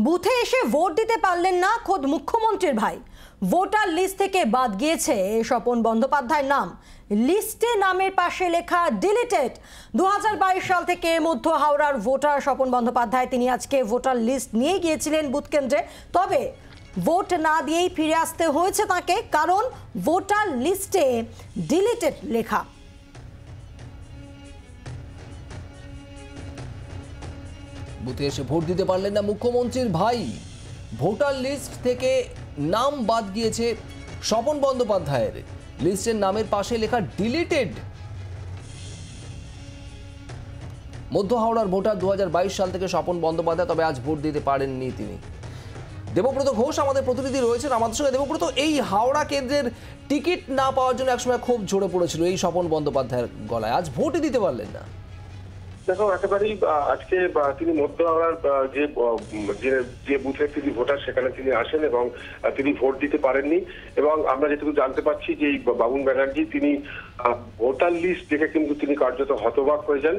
বুথে এসে ভোট দিতে পারলেন না খোদ মুখ্যমন্ত্রীর ভাই। ভোটার লিস্ট থেকে বাদ গিয়েছে স্বপন বন্দ্যোপাধ্যায়ের নাম। লিস্টে নামের পাশে লেখা ডিলিটেড। 2022 সাল থেকে মধ্য হাওড়ার ভোটার স্বপন বন্দ্যোপাধ্যায়, তিনি আজকে ভোটার লিস্ট নিয়ে গিয়েছিলেন বুথ কেন্দ্রে। তবে ভোট না দিয়েই ফিরে আসতে হয়েছে তাকে, কারণ ভোটার লিস্টে ডিলিটেড লেখা। বুথে এসে ভোট দিতে পারলেন না মুখ্যমন্ত্রীর ভাই। ভোটার লিস্ট থেকে নাম বাদ গিয়েছে স্বপন বন্দ্যোপাধ্যায়ের। লিস্টের নামের পাশে লেখা ডিলিটেড। মধ্য হাওড়ার ভোটার 2022 সাল থেকে স্বপন বন্দ্যোপাধ্যায়, তবে আজ ভোট দিতে পারেননি তিনি। দেবব্রত ঘোষ আমাদের প্রতিনিধি রয়েছেন আমাদের সঙ্গে। দেবব্রত, এই হাওড়া কেন্দ্রের টিকিট না পাওয়ার জন্য একসময় খুব ঝরে পড়েছিল এই স্বপন বন্দ্যোপাধ্যায়ের গলায়, আজ ভোটই দিতে পারলেন না। দেখো, একেবারেই আজকে তিনি মধ্য হাওড়ার যে বুথে তিনি ভোটার সেখানে তিনি আসেন এবং তিনি ভোট দিতে পারেননি। এবং আমরা যেটুকু জানতে পারছি যে বাবুন ব্যানার্জি তিনি ভোটার লিস্ট দেখে কিন্তু তিনি কার্যত হতবাক হয়ে যান।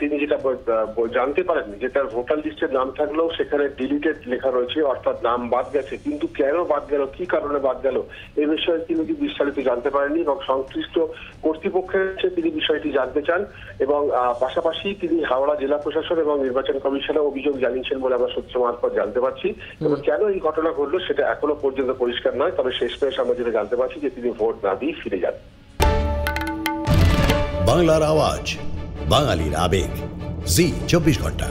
তিনি যেটা জানতে পারেননি যে তার ভোটার লিস্টের নাম থাকলেও সেখানে ডিলিটেড লেখা রয়েছে, অর্থাৎ নাম বাদ গেছে। কিন্তু কেন বাদ গেল, কি কারণে বাদ গেল, এই বিষয়ে তিনি বিস্তারিত জানতে পারেননি এবং সংশ্লিষ্ট কর্তৃপক্ষের কাছে তিনি বিষয়টি জানতে চান। এবং পাশাপাশি তিনি হাওড়া জেলা প্রশাসন এবং নির্বাচন কমিশনে অভিযোগ জানিয়েছেন বলে আমরা সূত্র মারফত জানতে পারছি। এবং কেন এই ঘটনা ঘটলো সেটা এখনো পর্যন্ত পরিষ্কার নয়। তবে শেষমেশ আমরা যেটা জানতে পারছি যে তিনি ভোট না দিয়ে ফিরে যান। বাংলার আওয়াজ, বাঙালির আবেগ, জি 24 ঘন্টা।